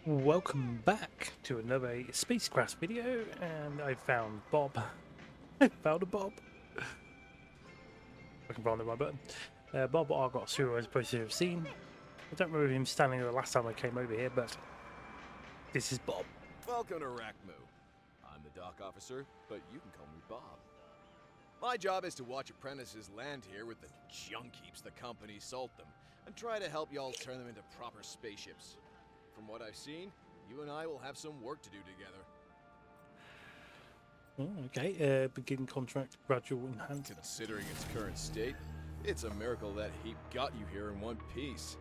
Welcome back to another Spacecraft video, and I found Bob. I found a Bob. I can find the right button. Bob Argot, who I was supposed to have seen. I don't remember him standing there the last time I came over here, but this is Bob. Welcome to Rackmoo. I'm the dock officer, but you can call me Bob. My job is to watch apprentices land here with the junk heaps the company sold them, and try to help y'all turn them into proper spaceships. From what I've seen, you and I will have some work to do together. Oh, okay, begin contract, gradual enhancement. Considering its current state, it's a miracle that heap got you here in one piece.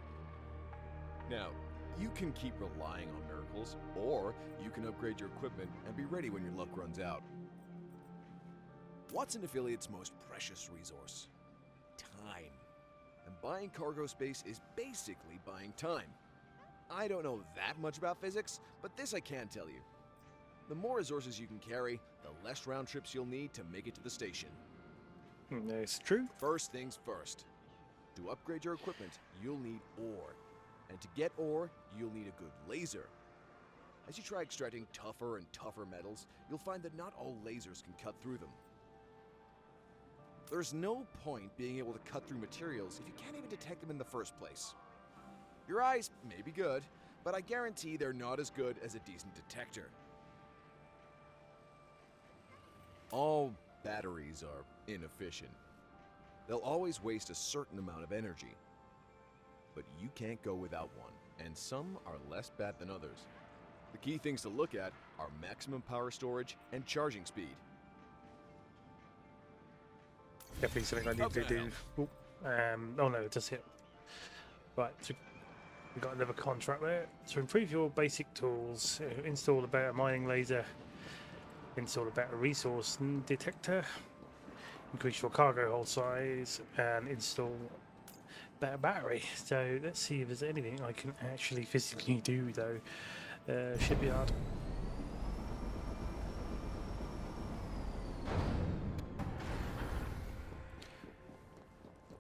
Now, you can keep relying on miracles, or you can upgrade your equipment and be ready when your luck runs out. What's an affiliate's most precious resource? Time. And buying cargo space is basically buying time. I don't know that much about physics, but this I can tell you. The more resources you can carry, the less round trips you'll need to make it to the station. It's true. First things first. To upgrade your equipment, you'll need ore. And to get ore, you'll need a good laser. As you try extracting tougher and tougher metals, you'll find that not all lasers can cut through them. There's no point being able to cut through materials if you can't even detect them in the first place. Your eyes may be good, but I guarantee they're not as good as a decent detector. All batteries are inefficient. They'll always waste a certain amount of energy. But you can't go without one, and some are less bad than others. The key things to look at are maximum power storage and charging speed. Definitely something I need to do. Oh no, that's it. Right, so we've got another contract there. So improve your basic tools, install a better mining laser, install a better resource detector, increase your cargo hold size, and install better battery. So let's see if there's anything I can actually physically do though. Shipyard.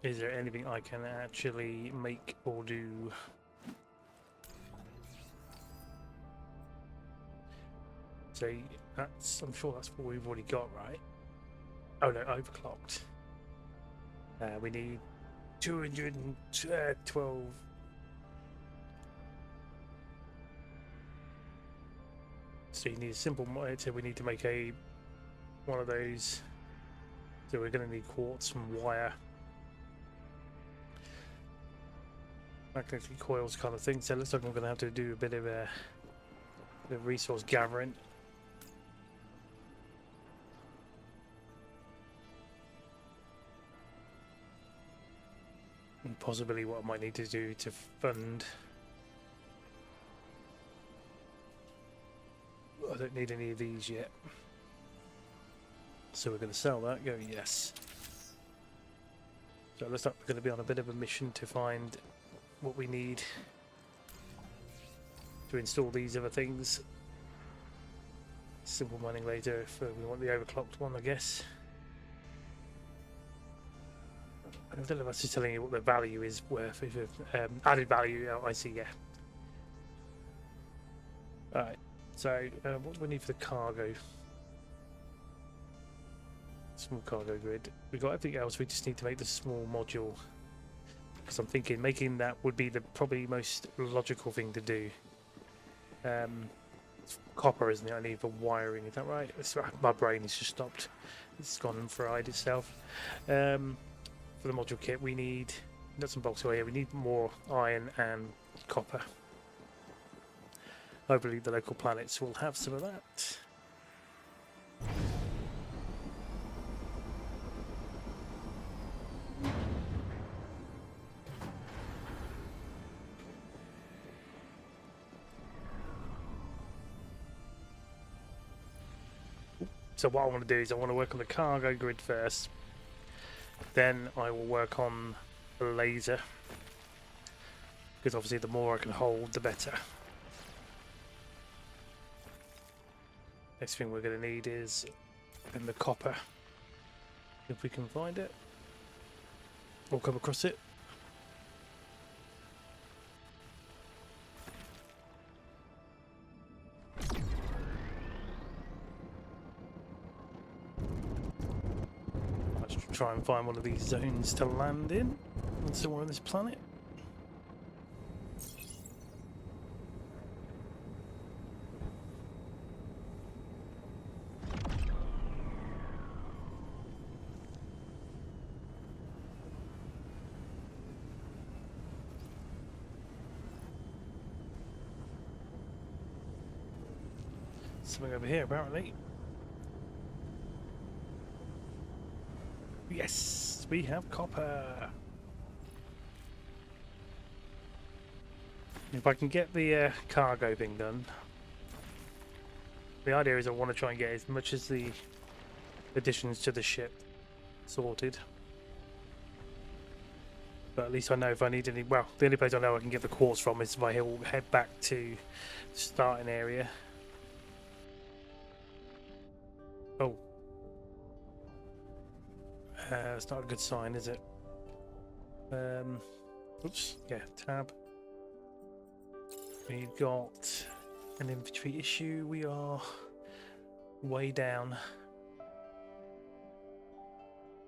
Is there anything I can actually make or do? So that's, I'm sure that's what we've already got, right? Oh no, overclocked. We need 212. So you need a simple mod. So we need to make one of those. So we're going to need quartz and wire, magnetic coils kind of thing. So it looks like I'm going to have to do a bit of resource gathering. And possibly what I might need to do to fund. I don't need any of these yet. So we're going to sell that, go yes. So it looks like we're going to be on a bit of a mission to find what we need to install these other things. Simple mining laser if we want the overclocked one, I guess. I don't know if that's just telling you what the value is worth. If added value, oh, I see, yeah. Alright, so what do we need for the cargo? Small cargo grid. We've got everything else, we just need to make the small module. Because I'm thinking making that would be the probably most logical thing to do. It's copper, isn't it? I need for wiring, is that right? My brain has just stopped. It's gone and fried itself. For the module kit we need nuts and bolts here. We need more iron and copper. Hopefully the local planets will have some of that. So what I want to do is I want to work on the cargo grid first. Then I will work on the laser, because obviously the more I can hold, the better. Next thing we're going to need is the copper, if we can find it or come across it. try and find one of these zones to land in. Somewhere on this planet. Something over here, apparently. Yes, we have copper. If I can get the cargo thing done. The idea is I want to try and get as much as the additions to the ship sorted. But at least I know if I need any... Well, the only place I know I can get the quartz from is if I head back to the starting area. Oh. It's not a good sign, is it? Oops. Yeah, tab. We've got an inventory issue. We are way down.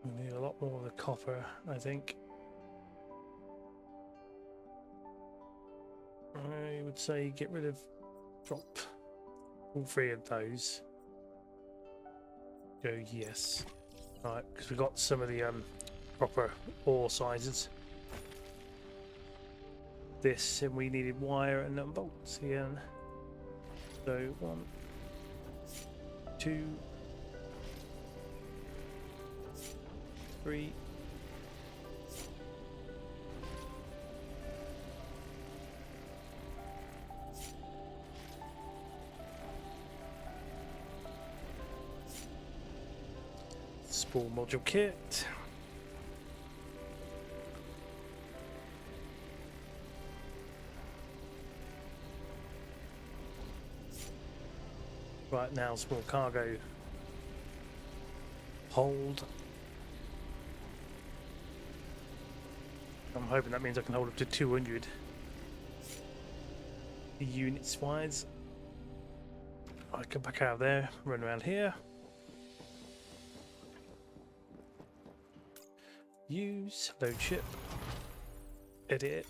We need a lot more of the copper, I think. I would say get rid of... drop all three of those. Go yes. Right, because we've got some of the proper ore sizes. This, and we needed wire and bolts here. So 1, 2, 3. Spore module kit. Right now, small cargo hold. I'm hoping that means I can hold up to 200 units wise. I come back out of there, run around here. Use, load ship, edit,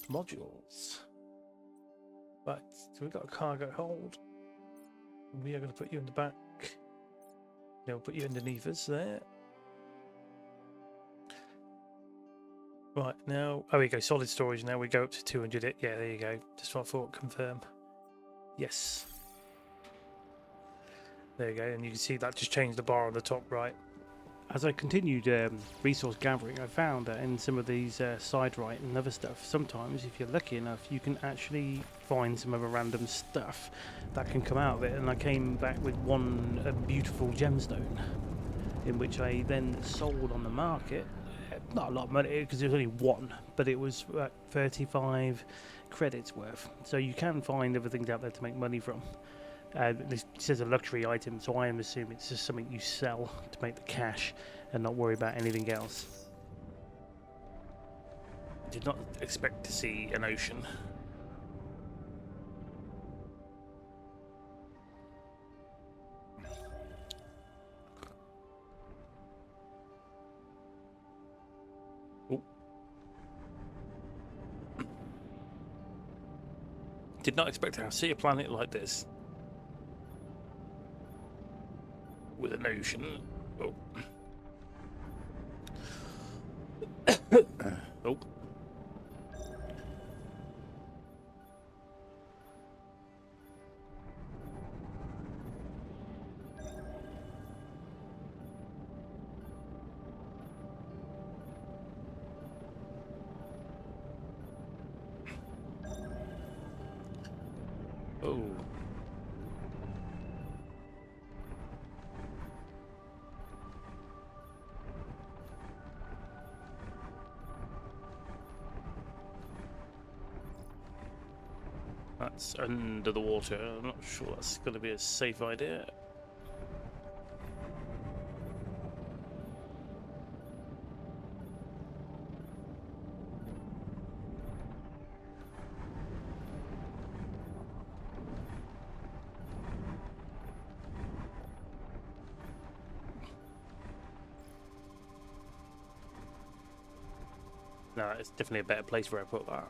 modules. Right, so we've got a cargo hold. We are going to put you in the back. Then we'll put you underneath us there. Right, now, oh, we go, solid storage. Now we go up to 200. Yeah, there you go. Just what I thought, confirm. Yes. There you go, and you can see that just changed the bar on the top right. As I continued resource gathering, I found that in some of these side right and other stuff, sometimes if you're lucky enough, you can actually find some other random stuff that can come out of it. And I came back with one beautiful gemstone, in which I then sold on the market. Not a lot of money because it was only one, but it was 35 credits worth. So you can find other things out there to make money from. This says a luxury item, so I am assuming it's just something you sell to make the cash and not worry about anything else. Did not expect to see an ocean. Ooh. Did not expect to see a planet like this. With an ocean. Oh. Oh. Oh. That's under the water. I'm not sure that's going to be a safe idea. No, it's definitely a better place where I put that.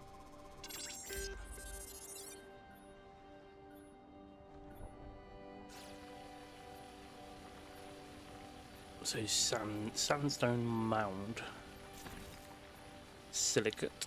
So sandstone mound, silicate.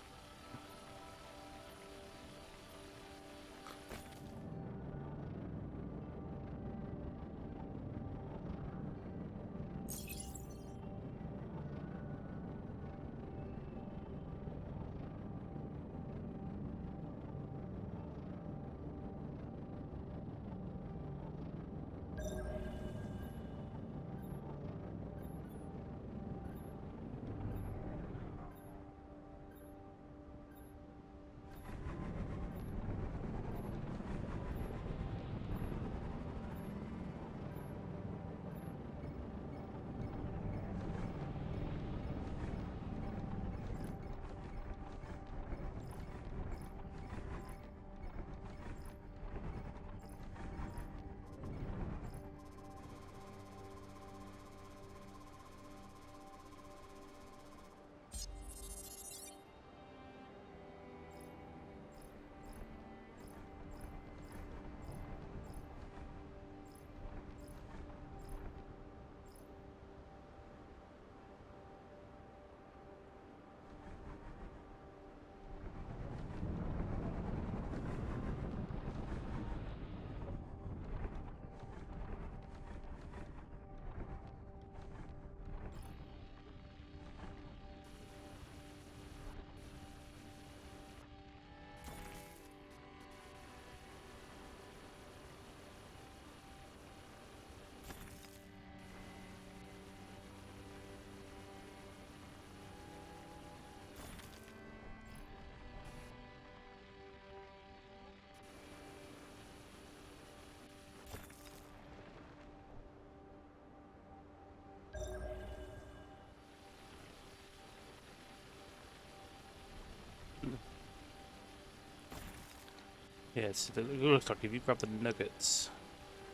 Yes, it looks like if you grab the nuggets,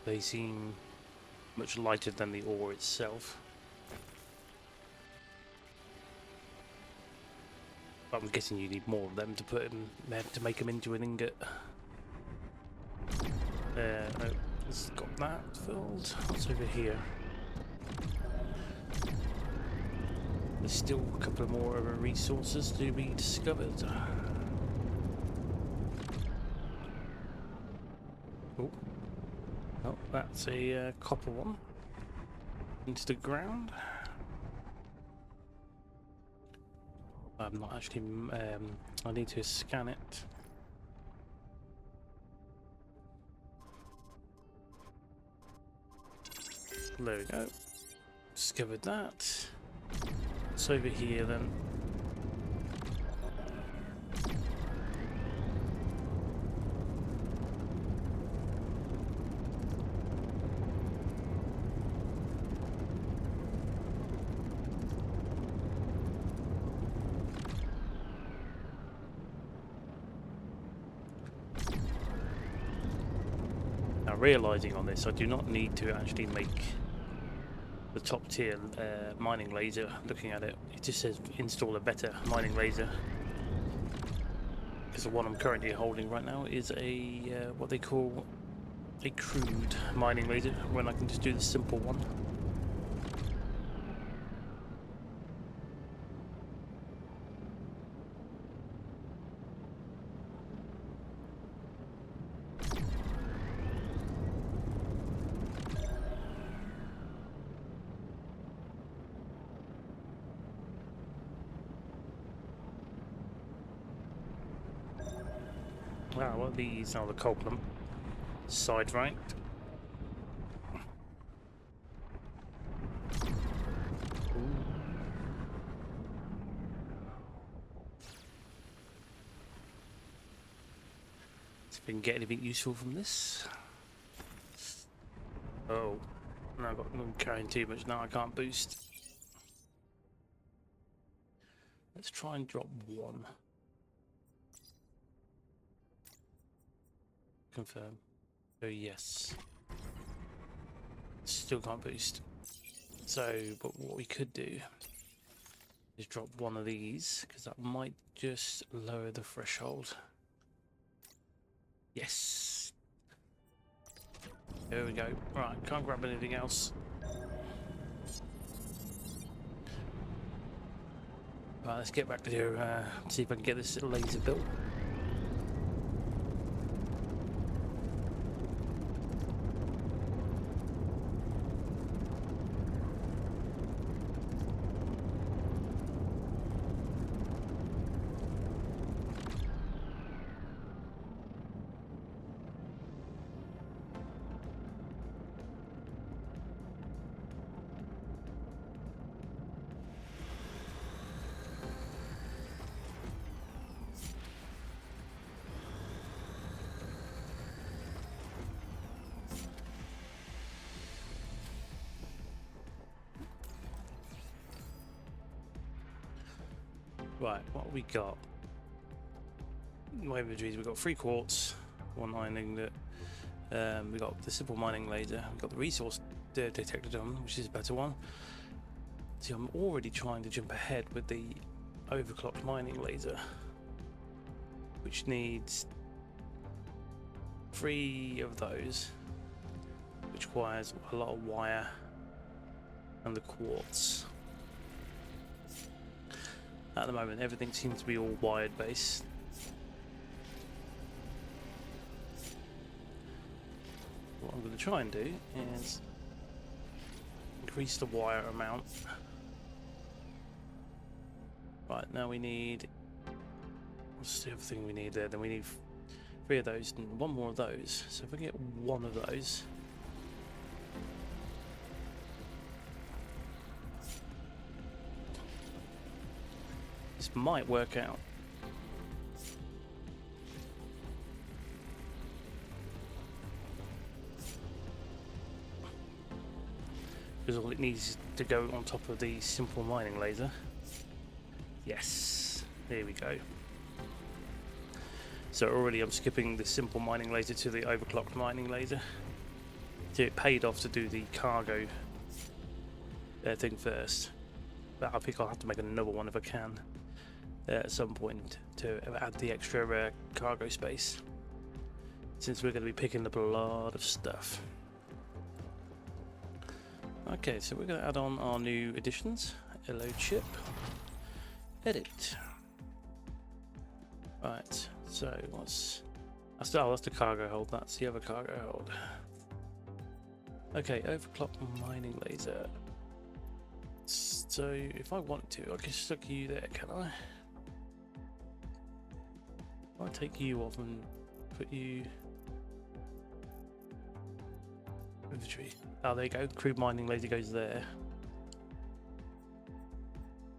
they seem much lighter than the ore itself. But I'm guessing you need more of them to put them to make them into an ingot. No, it's got that filled. What's over here? There's still a couple of more resources to be discovered. Oh, oh, that's a copper one into the ground. I'm not actually. I need to scan it. There we go. Discovered that. It's over here then. Now, realizing on this, I do not need to actually make the top tier mining laser. Looking at it, it just says install a better mining laser, because the one I'm currently holding right now is a what they call a crude mining laser, when I can just do the simple one. Ah, well, these are the column side right. See if we can get anything useful from this. Oh, no, I'm carrying too much now. I can't boost. Let's try and drop one. Confirm. Oh yes. Still can't boost. So, but what we could do is drop one of these, because that might just lower the threshold. Yes. There we go. Right, can't grab anything else. Right, let's get back to here, see if I can get this little laser built. Right, what have we got? My inventories, we've got 3 quartz, 1 iron ingot, we got the simple mining laser, we've got the resource detector done, which is a better one. See, I'm already trying to jump ahead with the overclocked mining laser, which needs 3 of those, which requires a lot of wire and the quartz. At the moment, everything seems to be all wired based. What I'm going to try and do is increase the wire amount. Right, now we need, what's the other thing we need there? Then we need 3 of those and 1 more of those. So if I get 1 of those, this might work out. Because all it needs is to go on top of the simple mining laser. Yes, there we go. So already I'm skipping the simple mining laser to the overclocked mining laser. So it paid off to do the cargo thing first. But I think I'll have to make another one if I can. At some point to add the extra cargo space, since we're going to be picking up a lot of stuff. Okay, so we're going to add on our new additions. Hello chip. Edit. Right, so what's... that's the cargo hold, that's the other cargo hold. Okay, overclock mining laser. So if I wanted to, I can stick you there, can I? I'll take you off and put you inventory. Oh, there you go. Crude mining laser goes there.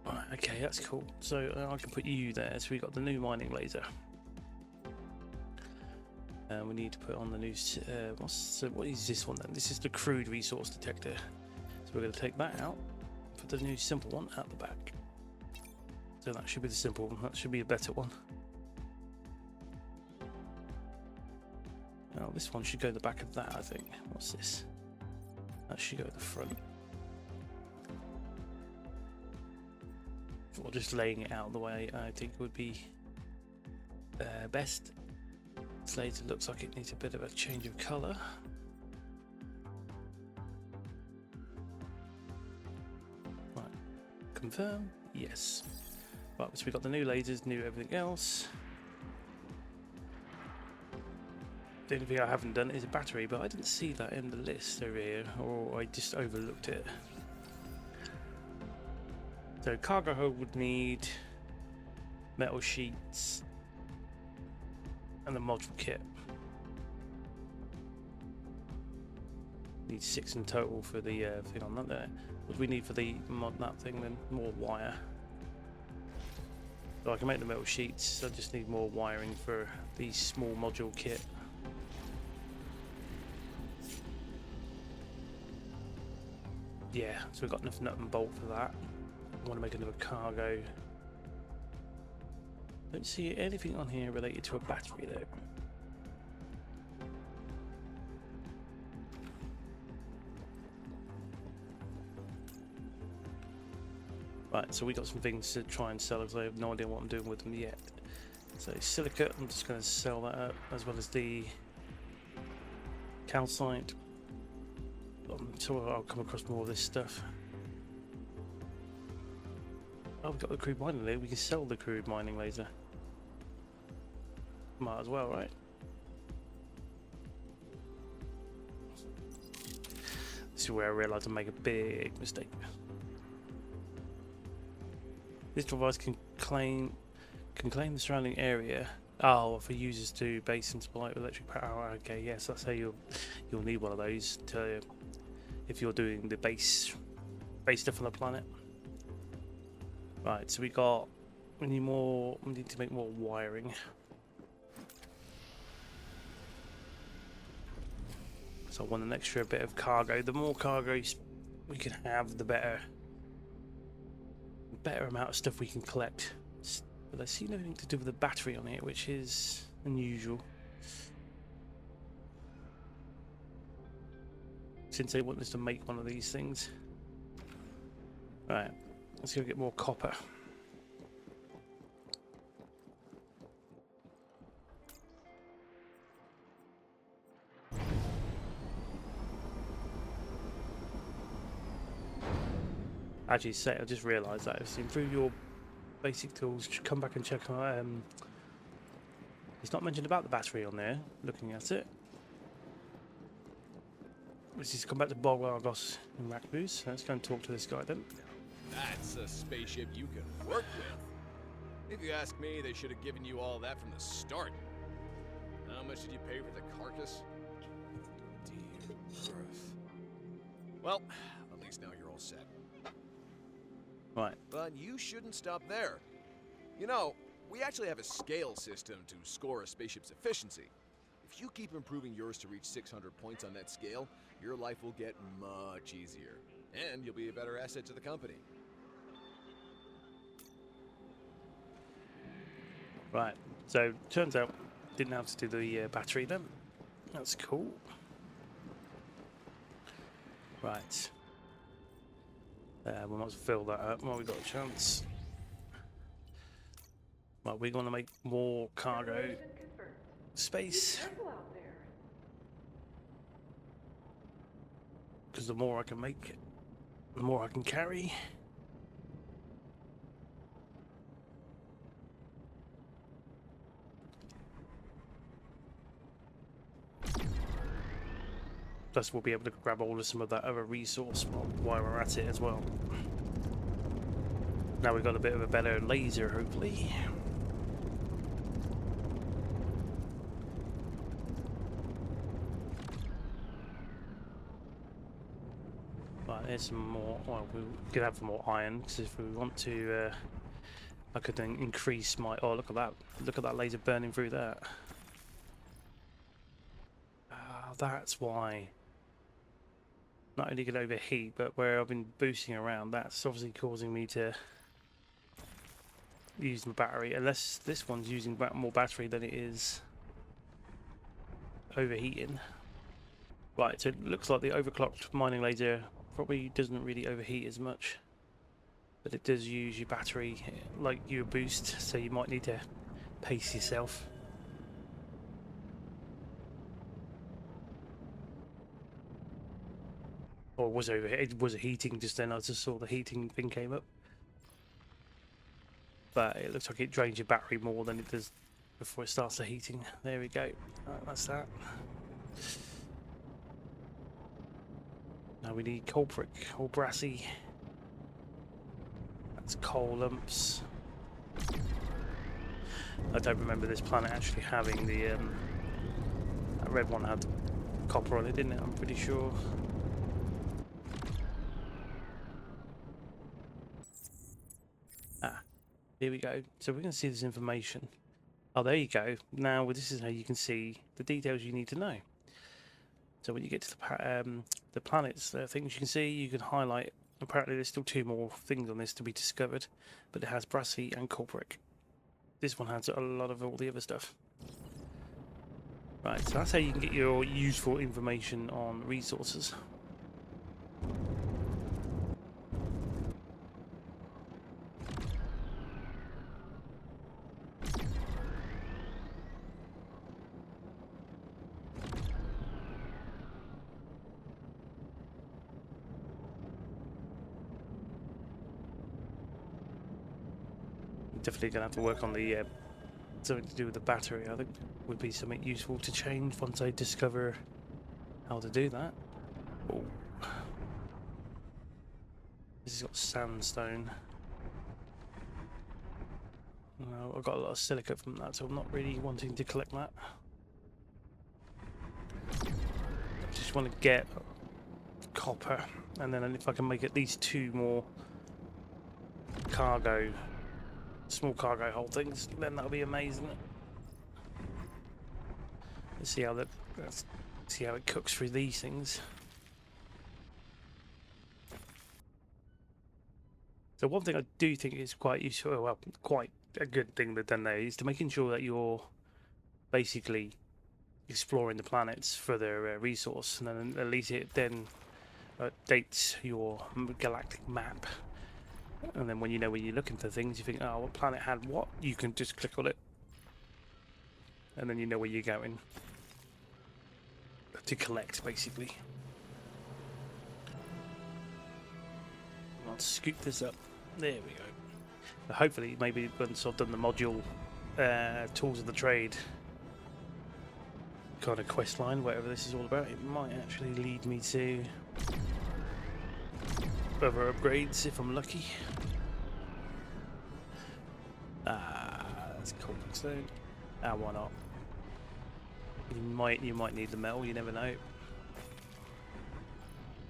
Right, okay, that's cool. So I can put you there. So we got the new mining laser. We need to put on the new. What is this one then? This is the crude resource detector. So we're going to take that out. Put the new simple one at the back. So that should be the simple one. That should be a better one. Oh, this one should go to the back of that, I think. What's this? That should go at the front. Or just laying it out the way I think would be best. This laser looks like it needs a bit of a change of colour. Right, confirm, yes. Right, so we've got the new lasers, new everything else. The only thing I haven't done is a battery, but I didn't see that in the list over here, or I just overlooked it. So cargo hold would need metal sheets and the module kit. Need 6 in total for the thing on that there. What do we need for the that thing then? More wire. So I can make the metal sheets, I just need more wiring for the small module kit. Yeah, so we've got enough nut and bolt for that. I want to make another cargo. Don't see anything on here related to a battery though. Right, so we got some things to try and sell because I have no idea what I'm doing with them yet. So silicate, I'm just going to sell that up, as well as the calcite. I'm sure I'll come across more of this stuff. Oh, we've got the crude mining laser. We can sell the crude mining laser. Might as well, right? This is where I realised I make a big mistake. This device can claim the surrounding area. Oh, for users to base and supply electric power. Okay, yes, that's how you'll need one of those to if you're doing the base stuff on the planet. Right, so we need to make more wiring. So I want an extra bit of cargo. The more cargo we can have, the better amount of stuff we can collect. But I see nothing to do with the battery on it, which is unusual. Since they want us to make one of these things. Right, let's go get more copper. Actually, I just realised that if you improve your basic tools, come back and check on. It's not mentioned about the battery on there. Looking at it, let's just come back to Argos in MadButterzz. Let's go and talk to this guy then. That's a spaceship you can work with. If you ask me, they should have given you all that from the start. How much did you pay for the carcass? Dear Earth. Well, at least now you're all set. Right. But you shouldn't stop there. You know, we actually have a scale system to score a spaceship's efficiency. If you keep improving yours to reach 600 points on that scale, your life will get much easier. And you'll be a better asset to the company. Right. So, turns out, didn't have to do the battery then. That's cool. Right. We might as well fill that up while we've got a chance. Right, we're going to make more cargo space. Because the more I can make, the more I can carry. Plus we'll be able to grab hold of some of that other resource while we're at it as well. Now we've got a bit of a better laser, hopefully. Right, there's some more. Well, we could have some more iron because if we want to, I could then increase my. Oh, look at that! Look at that laser burning through that. That's why. Not only could overheat, but where I've been boosting around, that's obviously causing me to use my battery. Unless this one's using more battery than it is overheating. Right, so it looks like the overclocked mining laser probably doesn't really overheat as much, but it does use your battery like your boost, so you might need to pace yourself. Or it was heating just then. I just saw the heating thing came up, but it looks like it drains your battery more than it does before it starts the heating. There we go. Right, that's that. Now we need coal brick or brassy. That's coal lumps. I don't remember this planet actually having the that red one had copper on it, didn't it? I'm pretty sure. Here we go. So we're going to see this information. Oh, there you go. Now this is how you can see the details you need to know. So when you get to the planets, there are things you can see. You can highlight. Apparently, there's still 2 more things on this to be discovered, but it has brassy and coal brick. This one has a lot of all the other stuff. Right. So that's how you can get your useful information on resources. Definitely gonna have to work on the something to do with the battery. I think would be something useful to change once I discover how to do that. Oh. This has got sandstone. No, I've got a lot of silica from that, so I'm not really wanting to collect that. I just want to get copper, and then if I can make at least 2 more small cargo hold things, then that'll be amazing. Let's see how it cooks through these things. So one thing I do think is quite useful, well, quite a good thing they've done there, is to making sure that you're basically exploring the planets for their resource, and then at least it then updates your galactic map. And then when you know when you're looking for things, you think, oh, what planet had what? You can just click on it, and then you know where you're going to collect, basically. I'll scoop this up. There we go. But hopefully, maybe once I've done the module tools of the trade kind of quest line, whatever this is all about, it might actually lead me to other upgrades if I'm lucky. That's cool. So, why not? You might need the metal. You never know.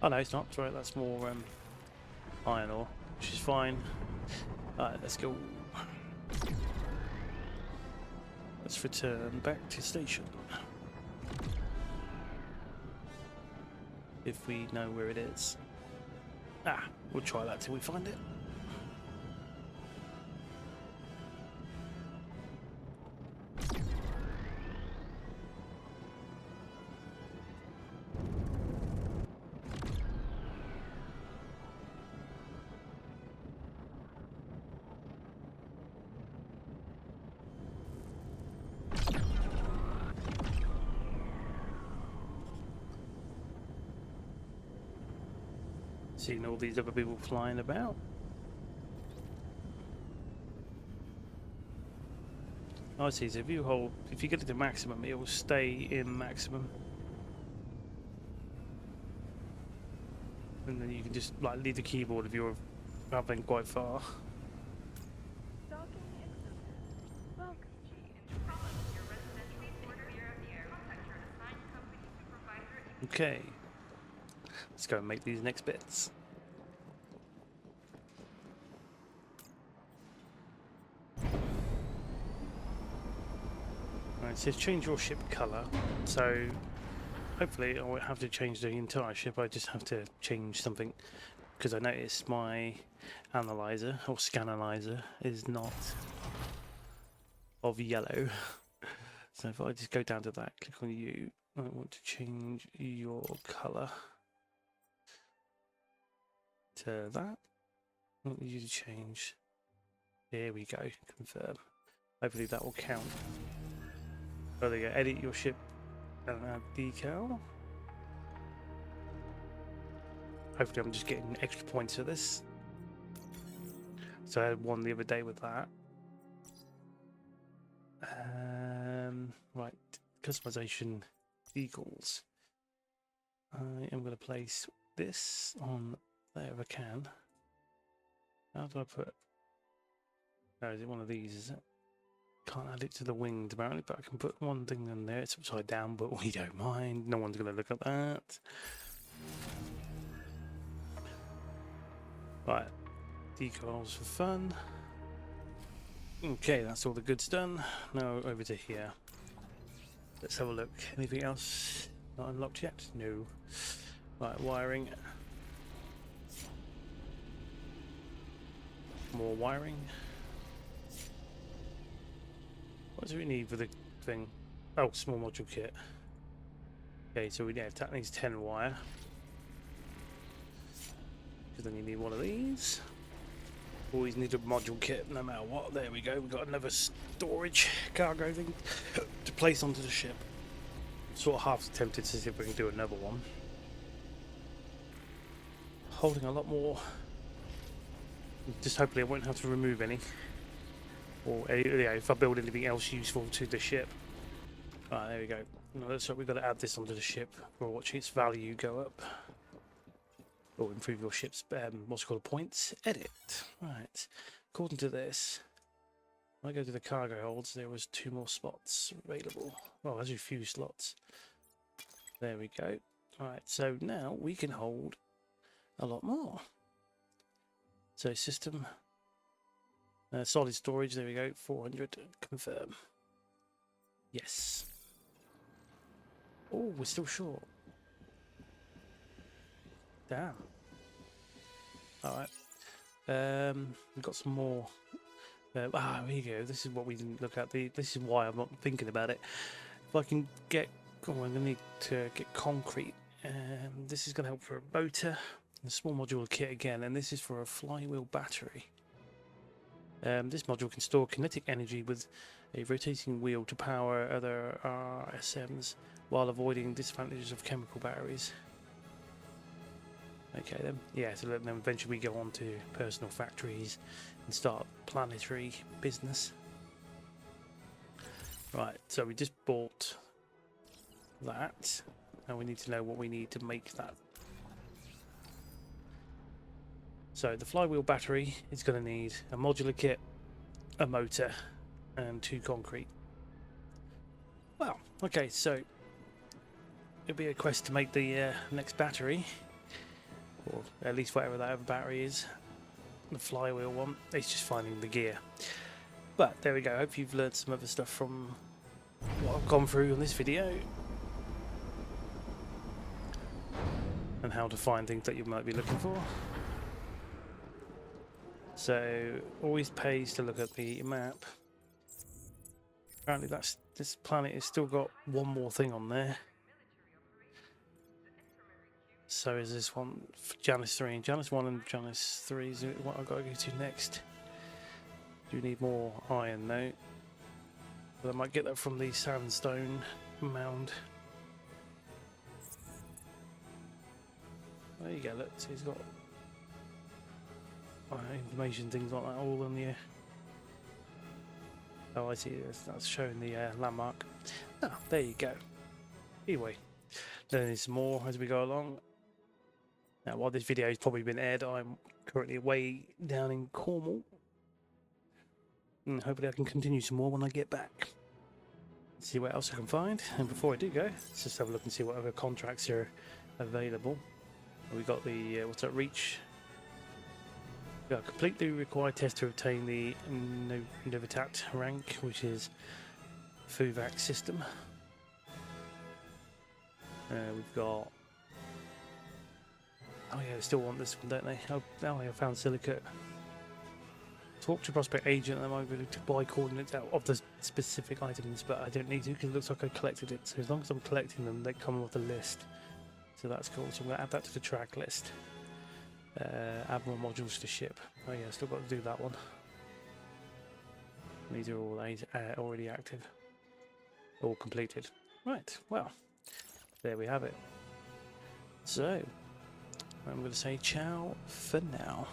Oh no, it's not. It's right. That's more iron ore, which is fine. Alright, let's go. Let's return back to station. If we know where it is. We'll try that till we find it. Seeing all these other people flying about. I see. So if you get it to maximum, it will stay in maximum, and then you can just like leave the keyboard if you're traveling quite far. Okay. Let's go and make these next bits. Alright, it says change your ship colour, so hopefully I won't have to change the entire ship, I just have to change something, because I noticed my analyzer, or scanalyzer, is not of yellow. So if I just go down to that, click on you, I want to change your colour to that. I want you to change. There we go. Confirm. Hopefully that will count. Oh, there you go. Edit your ship and add decal. Hopefully I'm just getting extra points for this. So I had one the other day with that. Right. Customization equals. I am going to place this on there if I can. How do I put it? Oh, is it one of these, is it? Can't add it to the winged apparently, but I can put one thing in there. It's upside down, but we don't mind. No one's going to look at that. Right. Decals for fun. Okay, that's all the goods done. Now over to here. Let's have a look. Anything else not unlocked yet? No. Right, wiring. More wiring. What do we need for the thing? Oh, small module kit. Okay, so that needs 10 wire. Because then you need one of these. Always need a module kit no matter what. There we go. We've got another storage cargo thing to place onto the ship. Sort of half tempted to see if we can do another one. Holding a lot more. Just hopefully I won't have to remove any. or if I build anything else useful to the ship. Right, there we go. Now, so we've got to add this onto the ship. We'll watch its value go up. Or improve your ship's, what's it called, points? Edit. Right. According to this, when I go to the cargo holds, there was 2 more spots available. Oh, there's a few slots. There we go. Right, so now we can hold a lot more. So system, solid storage, there we go, 400, confirm. Yes. Oh, we're still short. Damn. Alright. We've got some more. Here you go. This is what we didn't look at. This is why I'm not thinking about it. If I can get... Oh, I'm going to need to get concrete. This is going to help for a motor. A small modular kit again, and this is for a flywheel battery. This module can store kinetic energy with a rotating wheel to power other RSMs while avoiding disadvantages of chemical batteries. Okay then, yeah, so then eventually we go on to personal factories and start planetary business. Right, so we just bought that, and we need to know what we need to make that. So the flywheel battery is going to need a modular kit, a motor, and 2 concrete. Well, okay, so it'll be a quest to make the next battery, or at least whatever that other battery is. The flywheel one, it's just finding the gear. But there we go, hope you've learned some other stuff from what I've gone through on this video. And how to find things that you might be looking for. So, always pays to look at the map. Apparently this planet has still got one more thing on there. So is this one for Janus 3 and Janus 1 and Janus 3 is what I've got to go to next. Do need more iron though. But I might get that from the sandstone mound. There you go, look, so he's got information, things like that all on the... Oh, I see, that's showing the landmark. Ah, there you go. Anyway, learning some more as we go along. Now, while this video has probably been aired, I'm currently away down in Cornwall. And hopefully I can continue some more when I get back. See what else I can find. And before I do go, let's just have a look and see what other contracts are available. We got the, what's that, reach? Complete the required test to obtain the Detector rank, which is FUVAC system. We've got... Oh yeah, they still want this one, don't they? Oh, now I have found silicate. Talk to prospect agent, and I might be able to buy coordinates out of the specific items, but I don't need to because it looks like I collected it. So as long as I'm collecting them, they come off the list. So that's cool. So I'm going to add that to the track list. Add more modules to ship. Oh yeah, still got to do that one. These are all already active. All completed. Right, well, there we have it. So, I'm going to say ciao for now.